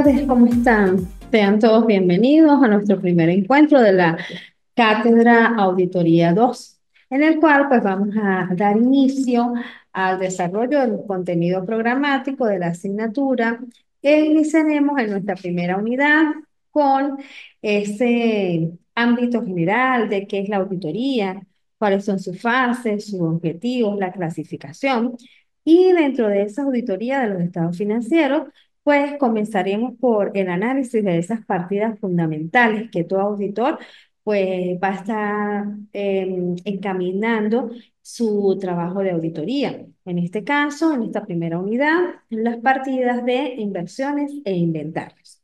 tardes, ¿cómo están? Sean todos bienvenidos a nuestro primer encuentro de la Cátedra Auditoría 2, en el cual pues vamos a dar inicio al desarrollo del contenido programático de la asignatura e iniciaremos en nuestra primera unidad con ese ámbito general de qué es la auditoría, cuáles son sus fases, sus objetivos, la clasificación. Y dentro de esa auditoría de los estados financieros, pues comenzaremos por el análisis de esas partidas fundamentales que todo auditor pues va a estar encaminando su trabajo de auditoría. En este caso, en esta primera unidad, las partidas de inversiones e inventarios.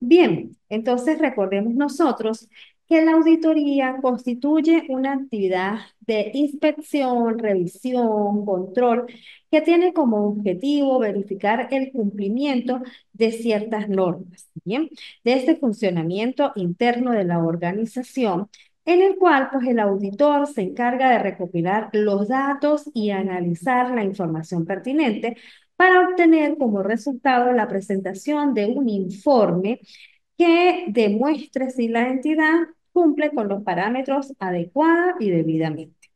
Bien, entonces recordemos nosotros que la auditoría constituye una actividad de inspección, revisión, control, que tiene como objetivo verificar el cumplimiento de ciertas normas, ¿bien? De este funcionamiento interno de la organización, en el cual pues, el auditor se encarga de recopilar los datos y analizar la información pertinente para obtener como resultado la presentación de un informe que demuestre si la entidad cumple con los parámetros adecuada y debidamente.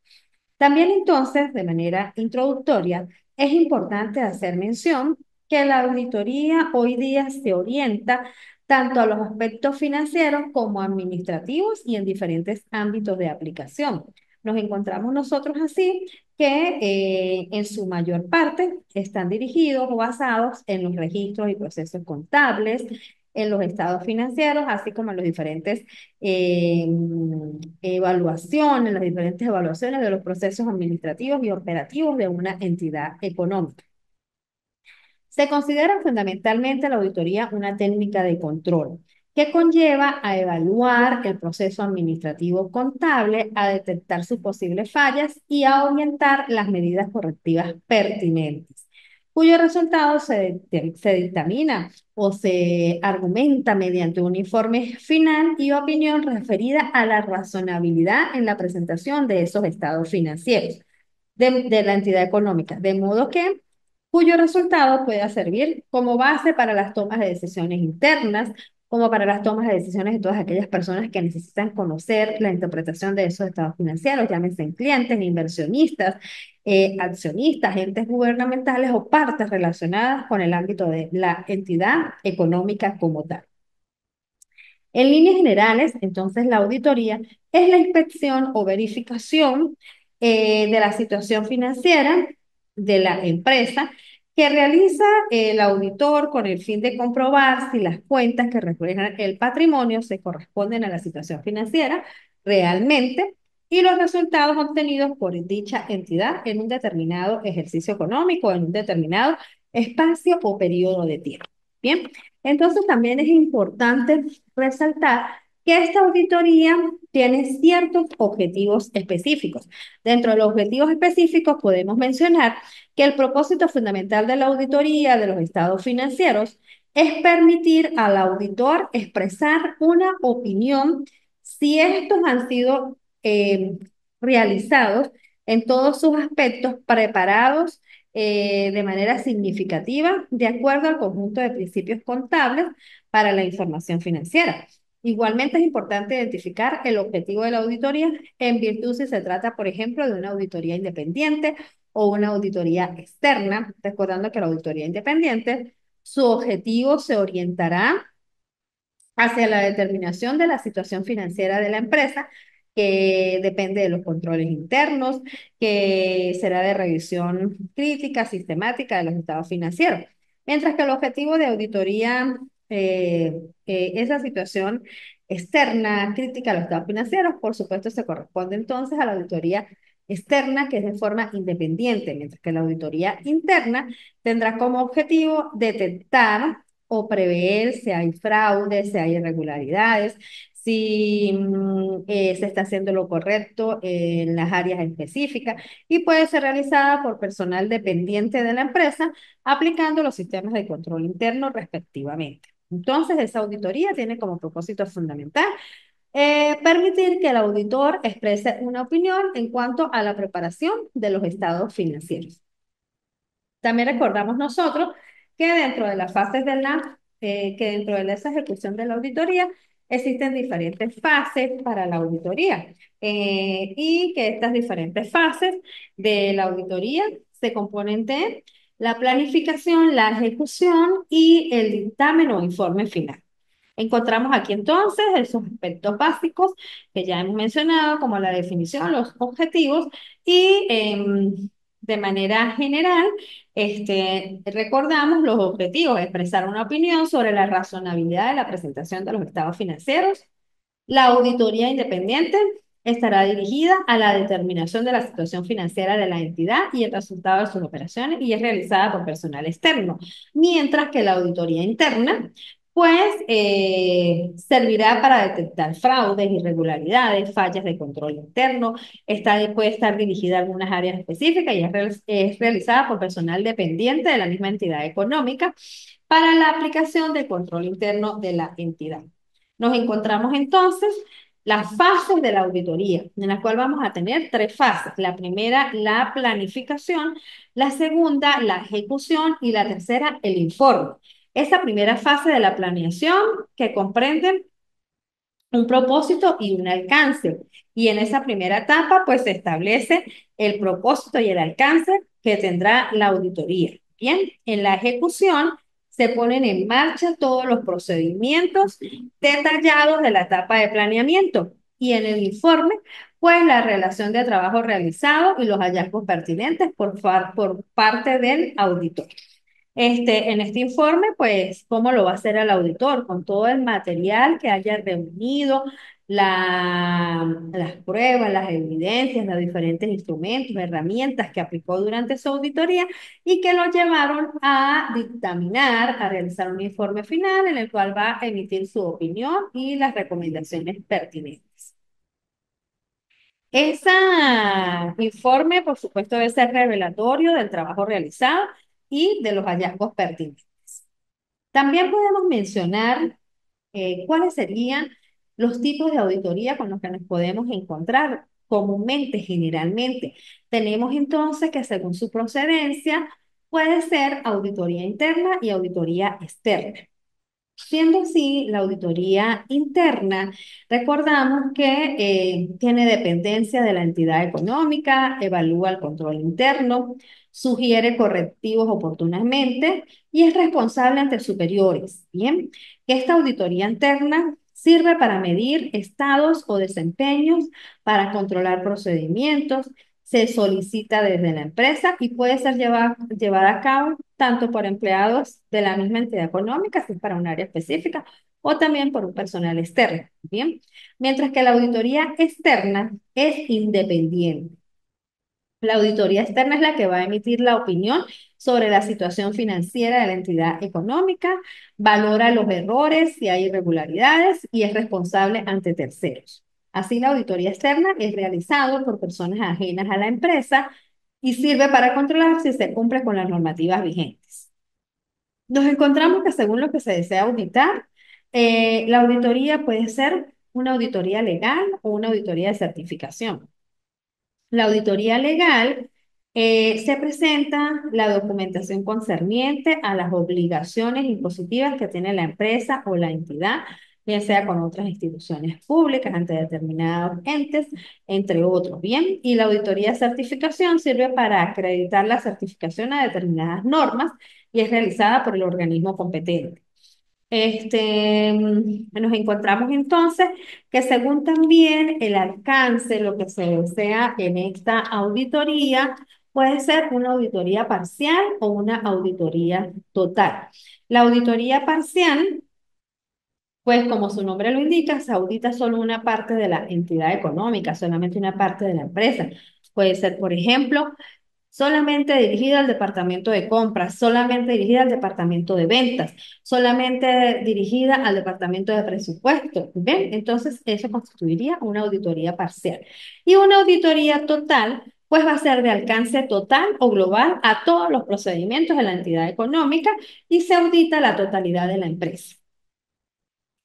También entonces, de manera introductoria, es importante hacer mención que la auditoría hoy día se orienta tanto a los aspectos financieros como administrativos y en diferentes ámbitos de aplicación. Nos encontramos nosotros así que en su mayor parte están dirigidos o basados en los registros y procesos contables, en los estados financieros, así como en los diferentes eh, las diferentes evaluaciones de los procesos administrativos y operativos de una entidad económica. Se considera fundamentalmente la auditoría una técnica de control que conlleva a evaluar el proceso administrativo contable, a detectar sus posibles fallas y a orientar las medidas correctivas pertinentes, cuyo resultado se dictamina o se argumenta mediante un informe final y opinión referida a la razonabilidad en la presentación de esos estados financieros de la entidad económica, de modo que cuyo resultado pueda servir como base para las tomas de decisiones internas, como para las tomas de decisiones de todas aquellas personas que necesitan conocer la interpretación de esos estados financieros, llámense clientes, inversionistas, accionistas, entes gubernamentales o partes relacionadas con el ámbito de la entidad económica como tal. En líneas generales, entonces, la auditoría es la inspección o verificación de la situación financiera de la empresa que realiza el auditor con el fin de comprobar si las cuentas que reflejan el patrimonio se corresponden a la situación financiera realmente y los resultados obtenidos por dicha entidad en un determinado ejercicio económico, en un determinado espacio o periodo de tiempo. Bien, entonces también es importante resaltar que esta auditoría tiene ciertos objetivos específicos. Dentro de los objetivos específicos podemos mencionar que el propósito fundamental de la auditoría de los estados financieros es permitir al auditor expresar una opinión si estos han sido realizados en todos sus aspectos preparados de manera significativa de acuerdo al conjunto de principios contables para la información financiera. Igualmente es importante identificar el objetivo de la auditoría en virtud si se trata, por ejemplo, de una auditoría independiente o una auditoría externa, recordando que la auditoría independiente, su objetivo se orientará hacia la determinación de la situación financiera de la empresa, que depende de los controles internos, que será de revisión crítica, sistemática de los estados financieros. Mientras que el objetivo de auditoría, esa situación externa, crítica a los estados financieros, por supuesto, se corresponde entonces a la auditoría externa, que es de forma independiente, mientras que la auditoría interna tendrá como objetivo detectar o prever si hay fraude, si hay irregularidades, si se está haciendo lo correcto en las áreas específicas y puede ser realizada por personal dependiente de la empresa aplicando los sistemas de control interno respectivamente. Entonces, esa auditoría tiene como propósito fundamental permitir que el auditor exprese una opinión en cuanto a la preparación de los estados financieros. También recordamos nosotros que dentro de las fases de la que dentro de esa ejecución de la auditoría existen diferentes fases para la auditoría y que estas diferentes fases de la auditoría se componen de la planificación, la ejecución y el dictamen o informe final. Encontramos aquí entonces esos aspectos básicos que ya hemos mencionado, como la definición, los objetivos y de manera general, recordamos los objetivos, expresar una opinión sobre la razonabilidad de la presentación de los estados financieros. La auditoría independiente estará dirigida a la determinación de la situación financiera de la entidad y el resultado de sus operaciones y es realizada por personal externo, mientras que la auditoría interna, pues, servirá para detectar fraudes, irregularidades, fallas de control interno. Puede estar dirigida a algunas áreas específicas y es realizada por personal dependiente de la misma entidad económica para la aplicación del control interno de la entidad. Nos encontramos entonces las fases de la auditoría, en la cual vamos a tener tres fases. La primera, la planificación, la segunda, la ejecución y la tercera, el informe. Esta primera fase de la planeación que comprende un propósito y un alcance. Y en esa primera etapa, pues se establece el propósito y el alcance que tendrá la auditoría. Bien, en la ejecución se ponen en marcha todos los procedimientos detallados de la etapa de planeamiento y en el informe, pues la relación de trabajo realizado y los hallazgos pertinentes por parte del auditor. En este informe, pues, ¿cómo lo va a hacer el auditor? Con todo el material que haya reunido, las pruebas, las evidencias, los diferentes instrumentos, herramientas que aplicó durante su auditoría y que lo llevaron a dictaminar, a realizar un informe final en el cual va a emitir su opinión y las recomendaciones pertinentes. Ese informe, por supuesto, debe ser revelatorio del trabajo realizado y de los hallazgos pertinentes. También podemos mencionar cuáles serían los tipos de auditoría con los que nos podemos encontrar comúnmente, generalmente. Tenemos entonces que según su procedencia puede ser auditoría interna y auditoría externa. Siendo así, la auditoría interna, recordamos que tiene dependencia de la entidad económica, evalúa el control interno, sugiere correctivos oportunamente y es responsable ante superiores. Bien, esta auditoría interna sirve para medir estados o desempeños, para controlar procedimientos, se solicita desde la empresa y puede ser llevada a cabo tanto por empleados de la misma entidad económica, si es para un área específica, o también por un personal externo. Bien, mientras que la auditoría externa es independiente. La auditoría externa es la que va a emitir la opinión sobre la situación financiera de la entidad económica, valora los errores, si hay irregularidades y es responsable ante terceros. Así, la auditoría externa es realizada por personas ajenas a la empresa y sirve para controlar si se cumple con las normativas vigentes. Nos encontramos que según lo que se desea auditar, la auditoría puede ser una auditoría legal o una auditoría de certificación. La auditoría legal se presenta la documentación concerniente a las obligaciones impositivas que tiene la empresa o la entidad, bien sea con otras instituciones públicas, ante determinados entes, entre otros. Bien, y la auditoría de certificación sirve para acreditar la certificación a determinadas normas y es realizada por el organismo competente. Nos encontramos entonces que según también el alcance, lo que se desea en esta auditoría, puede ser una auditoría parcial o una auditoría total. La auditoría parcial, pues como su nombre lo indica, se audita solo una parte de la entidad económica, solamente una parte de la empresa. Puede ser, por ejemplo, solamente dirigida al departamento de compras, solamente dirigida al departamento de ventas, solamente dirigida al departamento de presupuesto. ¿Ven? Entonces, eso constituiría una auditoría parcial. Y una auditoría total, pues va a ser de alcance total o global a todos los procedimientos de la entidad económica y se audita la totalidad de la empresa.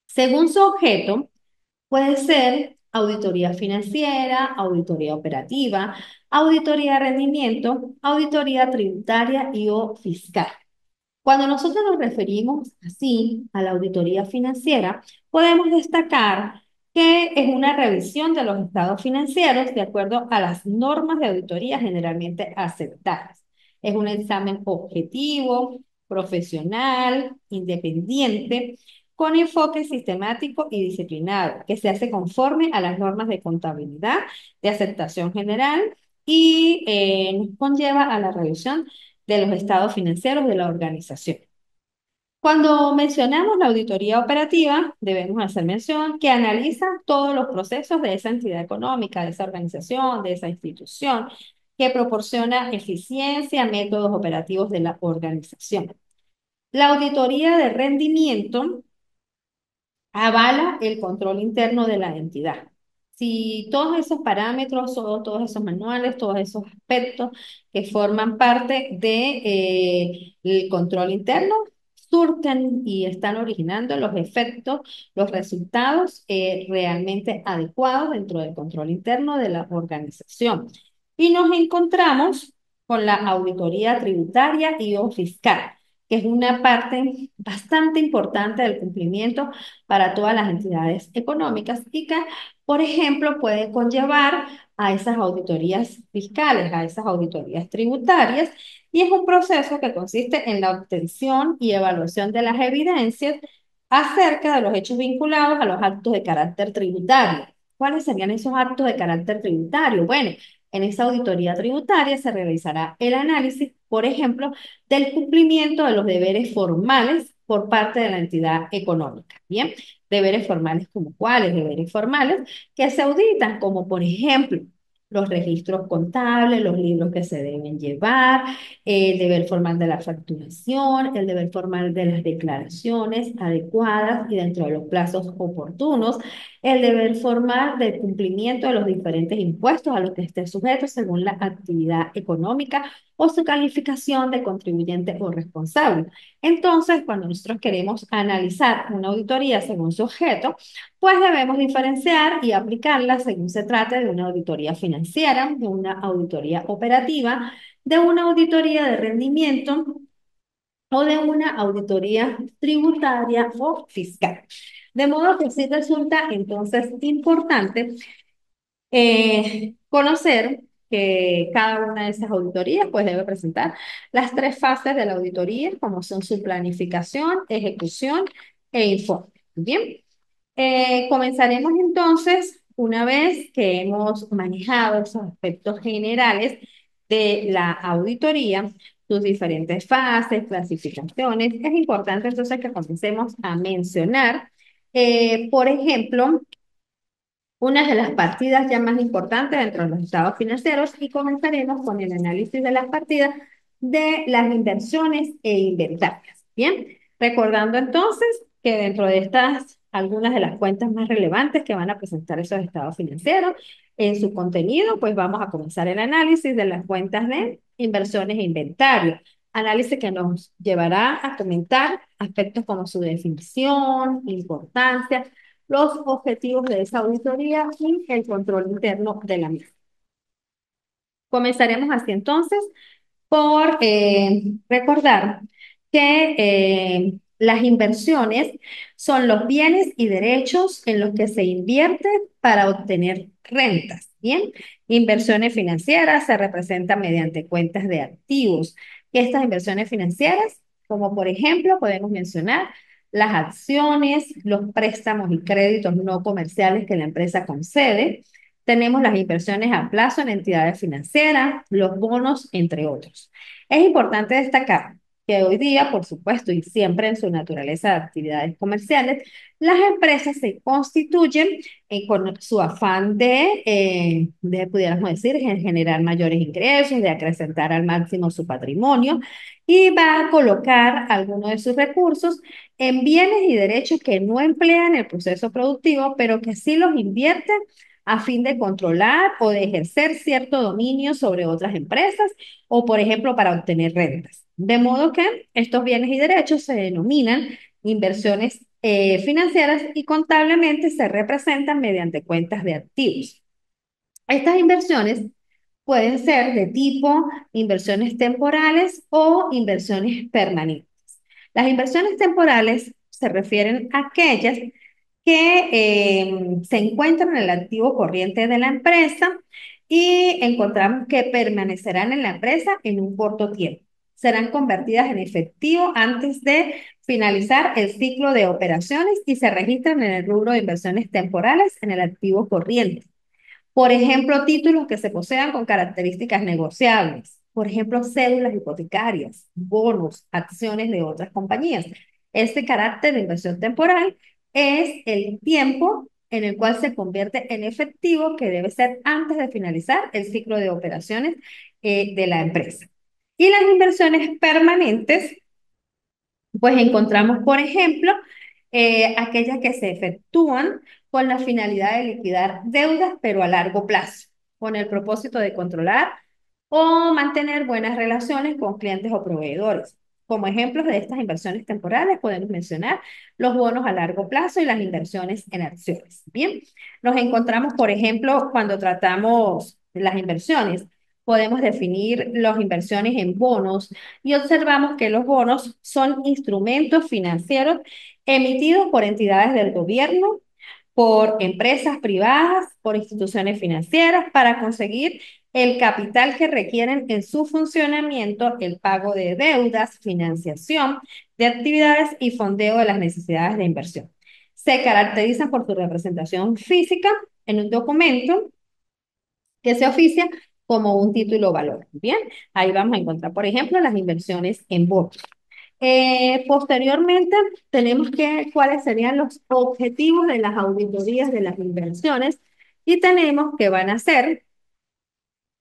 Según su objeto, puede ser auditoría financiera, auditoría operativa, auditoría de rendimiento, auditoría tributaria y o fiscal. Cuando nosotros nos referimos así a la auditoría financiera, podemos destacar que es una revisión de los estados financieros de acuerdo a las normas de auditoría generalmente aceptadas. Es un examen objetivo, profesional, independiente, con enfoque sistemático y disciplinado, que se hace conforme a las normas de contabilidad de aceptación general y nos conlleva a la revisión de los estados financieros de la organización. Cuando mencionamos la auditoría operativa, debemos hacer mención que analiza todos los procesos de esa entidad económica, de esa organización, de esa institución, que proporciona eficiencia, métodos operativos de la organización. La auditoría de rendimiento avala el control interno de la entidad. Si todos esos parámetros, todos esos manuales, todos esos aspectos que forman parte del control interno surten y están originando los efectos, los resultados realmente adecuados dentro del control interno de la organización. Y nos encontramos con la auditoría tributaria y o fiscal, que es una parte bastante importante del cumplimiento para todas las entidades económicas y que, por ejemplo, puede conllevar a esas auditorías fiscales, a esas auditorías tributarias, y es un proceso que consiste en la obtención y evaluación de las evidencias acerca de los hechos vinculados a los actos de carácter tributario. ¿Cuáles serían esos actos de carácter tributario? Bueno, en esa auditoría tributaria se realizará el análisis, por ejemplo, del cumplimiento de los deberes formales por parte de la entidad económica. Bien, deberes formales como cuáles, deberes formales que se auditan, como por ejemplo los registros contables, los libros que se deben llevar, el deber formal de la facturación, el deber formal de las declaraciones adecuadas y dentro de los plazos oportunos, el deber formal del cumplimiento de los diferentes impuestos a los que esté sujeto según la actividad económica o su calificación de contribuyente o responsable. Entonces, cuando nosotros queremos analizar una auditoría según su objeto, pues debemos diferenciar y aplicarla según se trate de una auditoría financiera, de una auditoría operativa, de una auditoría de rendimiento o de una auditoría tributaria o fiscal. De modo que sí resulta entonces importante conocer que cada una de esas auditorías pues debe presentar las tres fases de la auditoría, como son su planificación, ejecución e informe. Bien, comenzaremos entonces, una vez que hemos manejado esos aspectos generales de la auditoría, sus diferentes fases, clasificaciones, es importante entonces que comencemos a mencionar, por ejemplo, una de las partidas ya más importantes dentro de los estados financieros y comenzaremos con el análisis de las partidas de las inversiones e inventarias. Bien, recordando entonces que dentro de estas, algunas de las cuentas más relevantes que van a presentar esos estados financieros, en su contenido, pues vamos a comenzar el análisis de las cuentas de inversiones e inventarios. Análisis que nos llevará a comentar aspectos como su definición, importancia, los objetivos de esa auditoría y el control interno de la misma. Comenzaremos así entonces por recordar que las inversiones son los bienes y derechos en los que se invierte para obtener rentas. Bien, inversiones financieras se representan mediante cuentas de activos. Estas inversiones financieras, como por ejemplo, podemos mencionar las acciones, los préstamos y créditos no comerciales que la empresa concede. Tenemos las inversiones a plazo en entidades financieras, los bonos, entre otros. Es importante destacar que hoy día, por supuesto, y siempre en su naturaleza de actividades comerciales, las empresas se constituyen con su afán pudiéramos decir, generar mayores ingresos, de acrecentar al máximo su patrimonio y va a colocar algunos de sus recursos en bienes y derechos que no emplean el proceso productivo, pero que sí los invierten a fin de controlar o de ejercer cierto dominio sobre otras empresas o, por ejemplo, para obtener rentas. De modo que estos bienes y derechos se denominan inversiones financieras y contablemente se representan mediante cuentas de activos. Estas inversiones pueden ser de tipo inversiones temporales o inversiones permanentes. Las inversiones temporales se refieren a aquellas que se encuentran en el activo corriente de la empresa y encontramos que permanecerán en la empresa en un corto tiempo. Serán convertidas en efectivo antes de finalizar el ciclo de operaciones y se registran en el rubro de inversiones temporales en el activo corriente. Por ejemplo, títulos que se posean con características negociables. Por ejemplo, cédulas hipotecarias, bonos, acciones de otras compañías. Este carácter de inversión temporal es el tiempo en el cual se convierte en efectivo que debe ser antes de finalizar el ciclo de operaciones de la empresa. Y las inversiones permanentes pues encontramos, por ejemplo, aquellas que se efectúan con la finalidad de liquidar deudas, pero a largo plazo, con el propósito de controlar o mantener buenas relaciones con clientes o proveedores. Como ejemplos de estas inversiones temporales podemos mencionar los bonos a largo plazo y las inversiones en acciones. Bien, nos encontramos, por ejemplo, cuando tratamos las inversiones, podemos definir las inversiones en bonos y observamos que los bonos son instrumentos financieros emitidos por entidades del gobierno, por empresas privadas, por instituciones financieras para conseguir el capital que requieren en su funcionamiento, el pago de deudas, financiación de actividades y fondeo de las necesidades de inversión. Se caracterizan por su representación física en un documento que se oficia como un título o valor. Bien, ahí vamos a encontrar, por ejemplo, las inversiones en bonos. Posteriormente, tenemos que cuáles serían los objetivos de las auditorías de las inversiones y tenemos que van a ser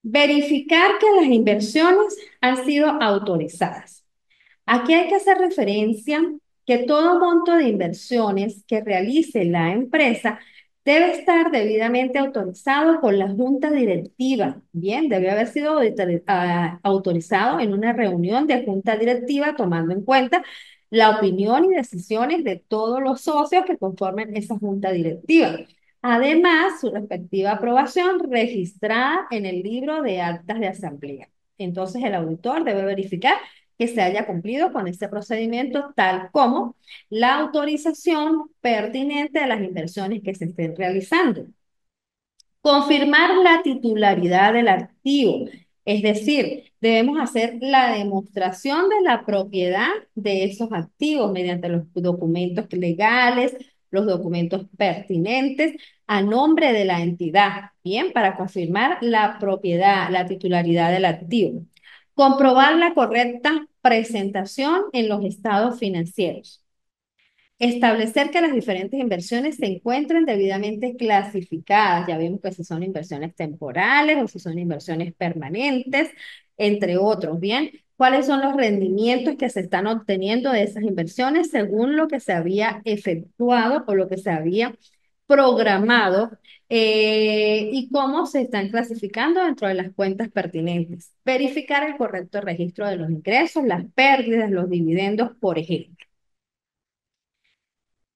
verificar que las inversiones han sido autorizadas. Aquí hay que hacer referencia que todo monto de inversiones que realice la empresa debe estar debidamente autorizado por la junta directiva. Bien, debe haber sido autorizado en una reunión de junta directiva tomando en cuenta la opinión y decisiones de todos los socios que conformen esa junta directiva. Además, su respectiva aprobación registrada en el libro de actas de asamblea. Entonces, el auditor debe verificar que se haya cumplido con este procedimiento, tal como la autorización pertinente a las inversiones que se estén realizando. Confirmar la titularidad del activo, es decir, debemos hacer la demostración de la propiedad de esos activos mediante los documentos legales, los documentos pertinentes a nombre de la entidad, bien, para confirmar la propiedad, la titularidad del activo. Comprobar la correcta presentación en los estados financieros. Establecer que las diferentes inversiones se encuentren debidamente clasificadas. Ya vimos que si son inversiones temporales o si son inversiones permanentes, entre otros. Bien, ¿cuáles son los rendimientos que se están obteniendo de esas inversiones según lo que se había efectuado o lo que se había programado y cómo se están clasificando dentro de las cuentas pertinentes? Verificar el correcto registro de los ingresos, las pérdidas, los dividendos, por ejemplo.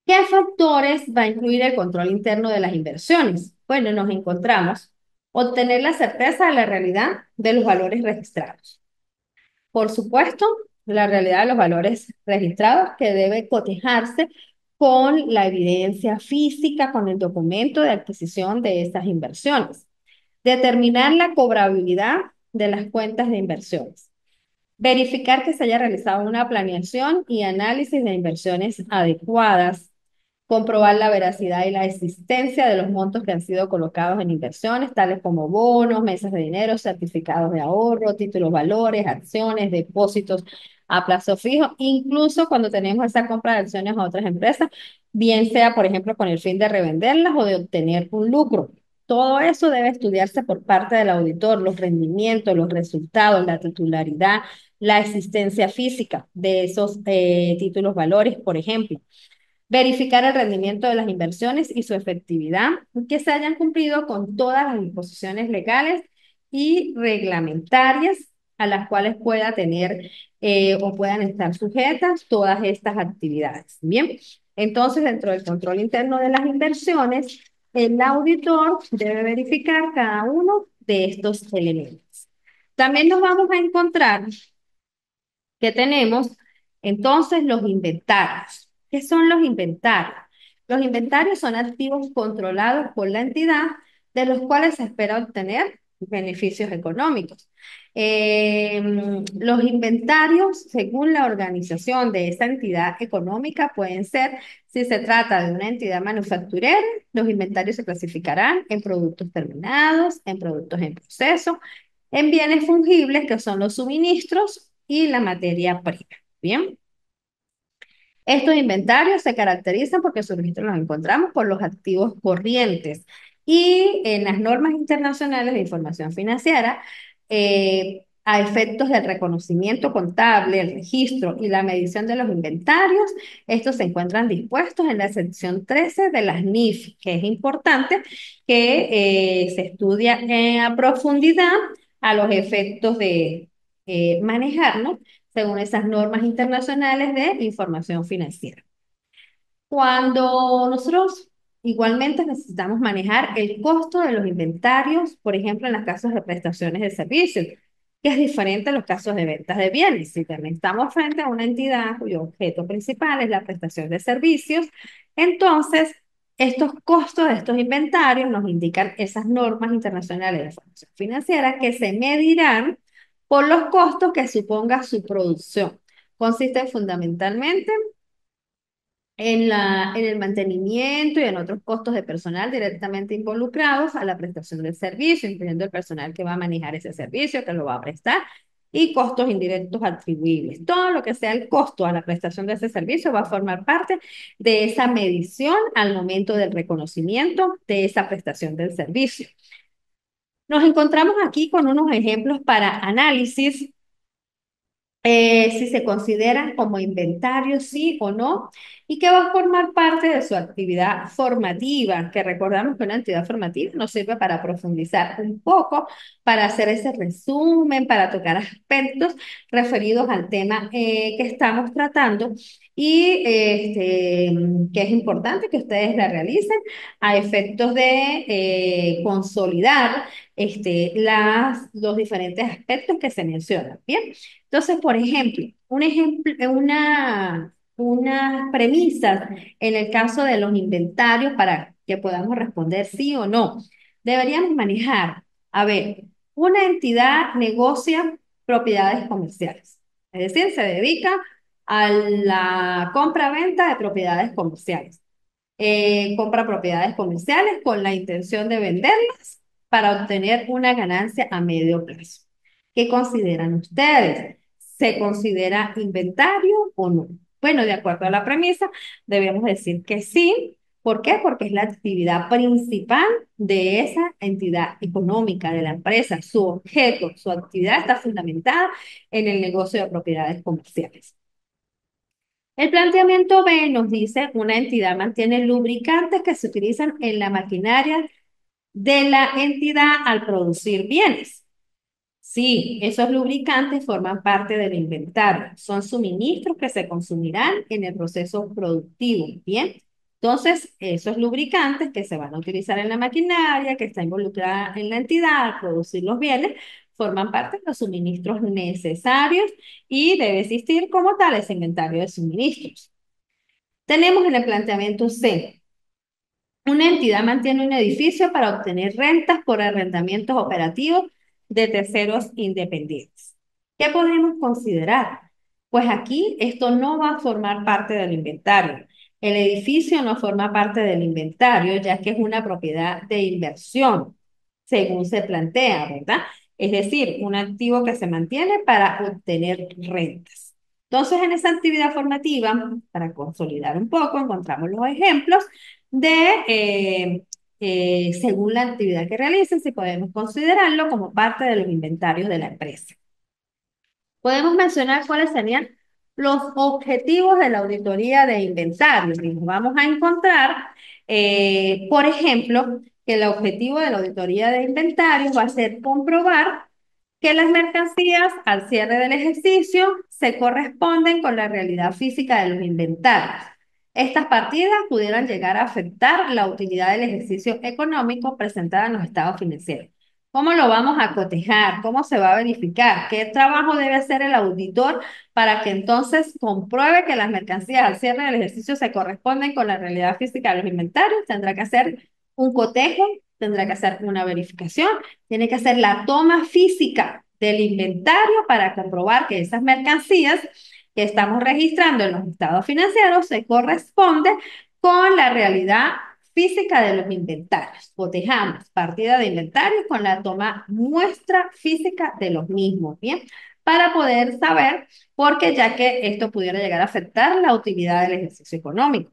¿Qué factores va a incluir el control interno de las inversiones? Bueno, nos encontramos obtener la certeza de la realidad de los valores registrados. Por supuesto, la realidad de los valores registrados que debe cotejarse con la evidencia física, con el documento de adquisición de estas inversiones. Determinar la cobrabilidad de las cuentas de inversiones. Verificar que se haya realizado una planeación y análisis de inversiones adecuadas. Comprobar la veracidad y la existencia de los montos que han sido colocados en inversiones, tales como bonos, mesas de dinero, certificados de ahorro, títulos valores, acciones, depósitos a plazo fijo, incluso cuando tenemos esa compra de acciones a otras empresas, bien sea, por ejemplo, con el fin de revenderlas o de obtener un lucro. Todo eso debe estudiarse por parte del auditor, los rendimientos, los resultados, la titularidad, la existencia física de esos títulos valores, por ejemplo. Verificar el rendimiento de las inversiones y su efectividad, que se hayan cumplido con todas las disposiciones legales y reglamentarias a las cuales pueda tener o puedan estar sujetas todas estas actividades. Bien, entonces dentro del control interno de las inversiones, el auditor debe verificar cada uno de estos elementos. También nos vamos a encontrar que tenemos Entonces, los inventarios. ¿Qué son los inventarios? Los inventarios son activos controlados por la entidad de los cuales se espera obtener beneficios económicos. Los inventarios, según la organización de esa entidad económica, pueden ser, si se trata de una entidad manufacturera, los inventarios se clasificarán en productos terminados, en productos en proceso, en bienes fungibles, que son los suministros, y la materia prima. Bien. Estos inventarios se caracterizan porque sus registros los encontramos por los activos corrientes y en las normas internacionales de información financiera, a efectos del reconocimiento contable, el registro y la medición de los inventarios, estos se encuentran dispuestos en la sección 13 de las NIF, que es importante que se estudia a profundidad a los efectos de manejarnos según esas normas internacionales de información financiera. Cuando nosotros igualmente necesitamos manejar el costo de los inventarios, por ejemplo, en los casos de prestaciones de servicios, que es diferente a los casos de ventas de bienes. Si también estamos frente a una entidad cuyo objeto principal es la prestación de servicios, entonces estos costos de estos inventarios nos indican esas normas internacionales de información financiera que se medirán por los costos que suponga su producción. Consiste fundamentalmente en el mantenimiento y en otros costos de personal directamente involucrados a la prestación del servicio, incluyendo el personal que va a manejar ese servicio, que lo va a prestar, y costos indirectos atribuibles. Todo lo que sea el costo a la prestación de ese servicio va a formar parte de esa medición al momento del reconocimiento de esa prestación del servicio. Nos encontramos aquí con unos ejemplos para análisis si se consideran como inventario, sí o no, y que va a formar parte de su actividad formativa, que recordamos que una actividad formativa nos sirve para profundizar un poco, para hacer ese resumen, para tocar aspectos referidos al tema que estamos tratando y que es importante que ustedes la realicen a efectos de consolidar los diferentes aspectos que se mencionan. Bien. Entonces, por ejemplo, unas premisas en el caso de los inventarios para que podamos responder sí o no. Deberíamos manejar, a ver, una entidad negocia propiedades comerciales, es decir, se dedica a la compra-venta de propiedades comerciales. Compra propiedades comerciales con la intención de venderlas para obtener una ganancia a medio plazo. ¿Qué consideran ustedes? ¿Se considera inventario o no? Bueno, de acuerdo a la premisa, debemos decir que sí. ¿Por qué? Porque es la actividad principal de esa entidad económica de la empresa. Su objeto, su actividad está fundamentada en el negocio de propiedades comerciales. El planteamiento B nos dice, una entidad mantiene lubricantes que se utilizan en la maquinaria de la entidad al producir bienes. Sí, esos lubricantes forman parte del inventario. Son suministros que se consumirán en el proceso productivo. Bien, entonces esos lubricantes que se van a utilizar en la maquinaria, que está involucrada en la entidad al producir los bienes, forman parte de los suministros necesarios y debe existir como tal ese inventario de suministros. Tenemos en el planteamiento C. Una entidad mantiene un edificio para obtener rentas por arrendamientos operativos de terceros independientes. ¿Qué podemos considerar? Pues aquí esto no va a formar parte del inventario. El edificio no forma parte del inventario, ya que es una propiedad de inversión, según se plantea, ¿verdad? Es decir, un activo que se mantiene para obtener rentas. Entonces, en esa actividad formativa, para consolidar un poco, encontramos los ejemplos según la actividad que realicen, si podemos considerarlo como parte de los inventarios de la empresa. Podemos mencionar cuáles serían los objetivos de la auditoría de inventarios. Y nos vamos a encontrar, por ejemplo, que el objetivo de la auditoría de inventarios va a ser comprobar que las mercancías al cierre del ejercicio se corresponden con la realidad física de los inventarios. Estas partidas pudieran llegar a afectar la utilidad del ejercicio económico presentada en los estados financieros. ¿Cómo lo vamos a cotejar? ¿Cómo se va a verificar? ¿Qué trabajo debe hacer el auditor para que entonces compruebe que las mercancías al cierre del ejercicio se corresponden con la realidad física de los inventarios? Tendrá que hacer un cotejo, tendrá que hacer una verificación, tiene que hacer la toma física del inventario para comprobar que esas mercancías que estamos registrando en los estados financieros se corresponden con la realidad física de los inventarios. Cotejamos partida de inventarios con la toma muestra física de los mismos, ¿bien? Para poder saber, porque ya que esto pudiera llegar a afectar la utilidad del ejercicio económico.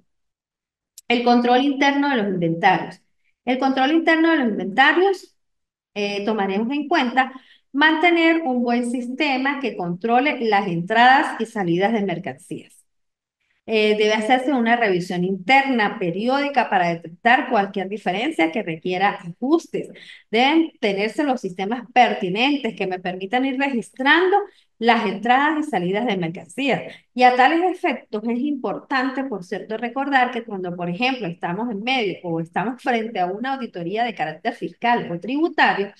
El control interno de los inventarios. El control interno de los inventarios tomaremos en cuenta mantener un buen sistema que controle las entradas y salidas de mercancías. Debe hacerse una revisión interna periódica para detectar cualquier diferencia que requiera ajustes. Deben tenerse los sistemas pertinentes que me permitan ir registrando las entradas y salidas de mercancías. Y a tales efectos es importante, por cierto, recordar que cuando, por ejemplo, estamos en medio o estamos frente a una auditoría de carácter fiscal o tributario,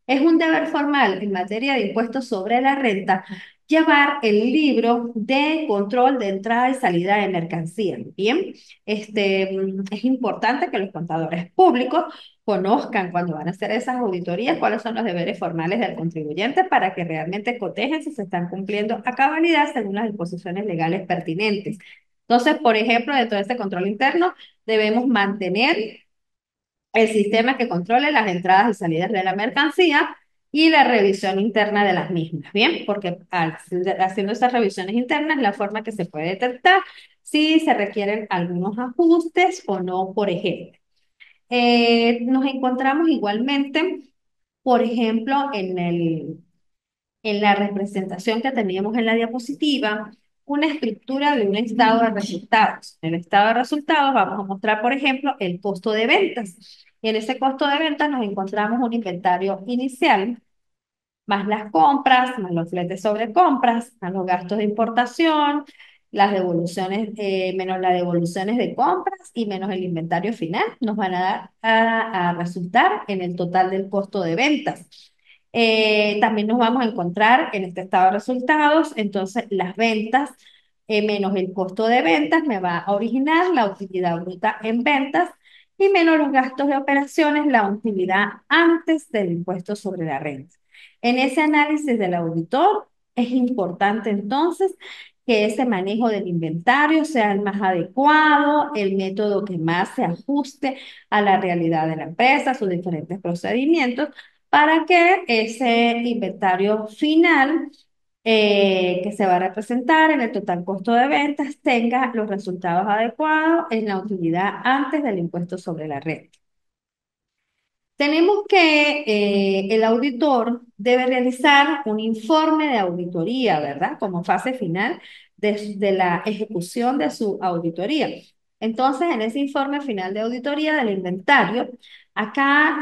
es un deber formal en materia de impuestos sobre la renta llevar el libro de control de entrada y salida de mercancías. Bien, es importante que los contadores públicos conozcan cuando van a hacer esas auditorías cuáles son los deberes formales del contribuyente para que realmente cotejen si se están cumpliendo a cabalidad según las disposiciones legales pertinentes. Entonces, por ejemplo, dentro de este control interno debemos mantener el sistema que controle las entradas y salidas de la mercancía y la revisión interna de las mismas, ¿bien? Porque haciendo estas revisiones internas, la forma que se puede detectar si se requieren algunos ajustes o no, por ejemplo. Nos encontramos igualmente, por ejemplo, en la representación que teníamos en la diapositiva, una estructura de un estado de resultados. En el estado de resultados vamos a mostrar, por ejemplo, el costo de ventas. Y en ese costo de ventas nos encontramos un inventario inicial, más las compras, más los fletes sobre compras, más los gastos de importación, las devoluciones, menos las devoluciones de compras y menos el inventario final, nos van a dar a resultar en el total del costo de ventas. También nos vamos a encontrar en este estado de resultados, entonces las ventas menos el costo de ventas me va a originar la utilidad bruta en ventas y menos los gastos de operaciones, la utilidad antes del impuesto sobre la renta. En ese análisis del auditor es importante entonces que ese manejo del inventario sea el más adecuado, el método que más se ajuste a la realidad de la empresa, sus diferentes procedimientos, para que ese inventario final que se va a representar en el total costo de ventas tenga los resultados adecuados en la utilidad antes del impuesto sobre la renta. Tenemos que el auditor debe realizar un informe de auditoría, ¿verdad? Como fase final de la ejecución de su auditoría. Entonces, en ese informe final de auditoría del inventario, acá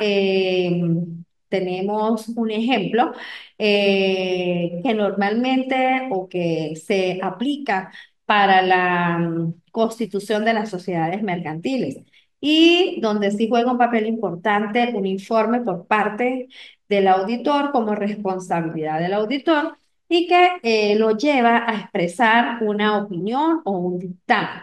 tenemos un ejemplo que normalmente o que se aplica para la constitución de las sociedades mercantiles y donde sí juega un papel importante un informe por parte del auditor como responsabilidad del auditor y que lo lleva a expresar una opinión o un dictamen.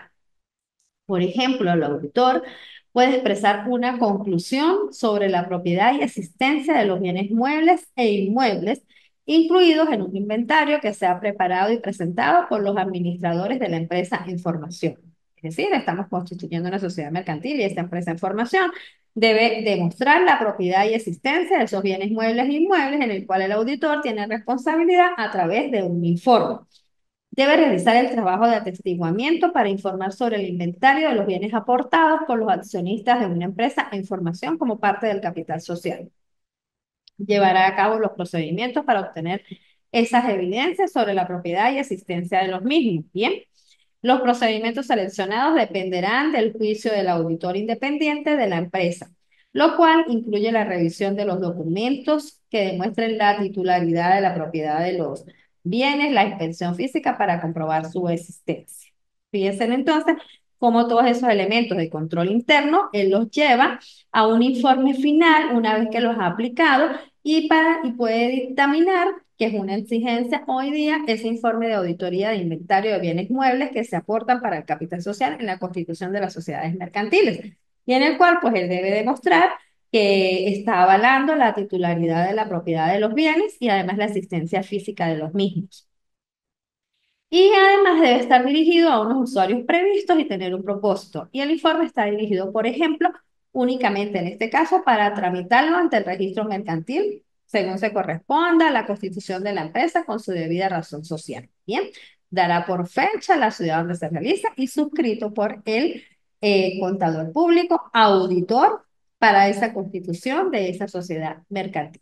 Por ejemplo, el auditor puede expresar una conclusión sobre la propiedad y existencia de los bienes muebles e inmuebles incluidos en un inventario que sea preparado y presentado por los administradores de la empresa en formación. Es decir, estamos constituyendo una sociedad mercantil y esta empresa en formación debe demostrar la propiedad y existencia de esos bienes muebles e inmuebles en el cual el auditor tiene responsabilidad a través de un informe. Debe realizar el trabajo de atestiguamiento para informar sobre el inventario de los bienes aportados por los accionistas de una empresa en formación como parte del capital social. Llevará a cabo los procedimientos para obtener esas evidencias sobre la propiedad y existencia de los mismos. Bien, los procedimientos seleccionados dependerán del juicio del auditor independiente de la empresa, lo cual incluye la revisión de los documentos que demuestren la titularidad de la propiedad de los bienes, la inspección física para comprobar su existencia. Fíjense entonces cómo todos esos elementos de control interno, él los lleva a un informe final una vez que los ha aplicado y puede dictaminar, que es una exigencia hoy día, ese informe de auditoría de inventario de bienes muebles que se aportan para el capital social en la constitución de las sociedades mercantiles, y en el cual pues él debe demostrar que está avalando la titularidad de la propiedad de los bienes y además la existencia física de los mismos. Y además debe estar dirigido a unos usuarios previstos y tener un propósito. Y el informe está dirigido, por ejemplo, únicamente en este caso para tramitarlo ante el registro mercantil, según se corresponda a la constitución de la empresa con su debida razón social. Bien, dará por fecha la ciudad donde se realiza y suscrito por el contador público, auditor para esa constitución de esa sociedad mercantil.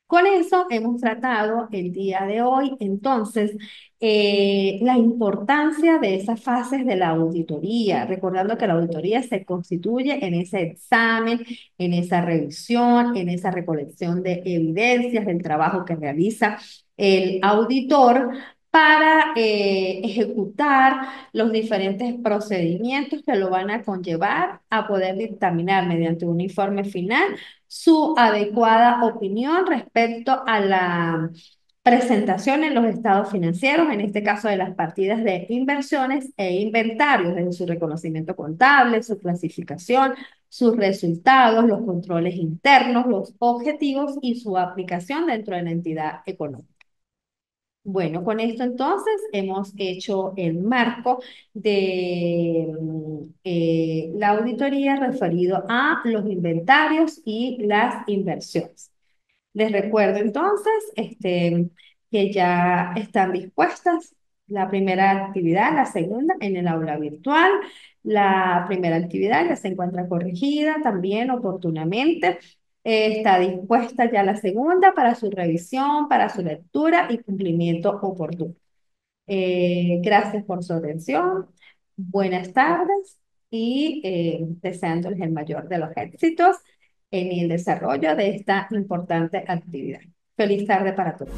Con eso hemos tratado el día de hoy, entonces, la importancia de esas fases de la auditoría, recordando que la auditoría se constituye en ese examen, en esa revisión, en esa recolección de evidencias del trabajo que realiza el auditor para ejecutar los diferentes procedimientos que lo van a conllevar a poder dictaminar mediante un informe final su adecuada opinión respecto a la presentación en los estados financieros, en este caso de las partidas de inversiones e inventarios, desde su reconocimiento contable, su clasificación, sus resultados, los controles internos, los objetivos y su aplicación dentro de la entidad económica. Bueno, con esto entonces hemos hecho el marco de la auditoría referido a los inventarios y las inversiones. Les recuerdo entonces que ya están dispuestas la primera actividad, la segunda en el aula virtual. La primera actividad ya se encuentra corregida también oportunamente. Está dispuesta ya la segunda para su revisión, para su lectura y cumplimiento oportuno. Gracias por su atención. Buenas tardes y deseándoles el mayor de los éxitos en el desarrollo de esta importante actividad. Feliz tarde para todos.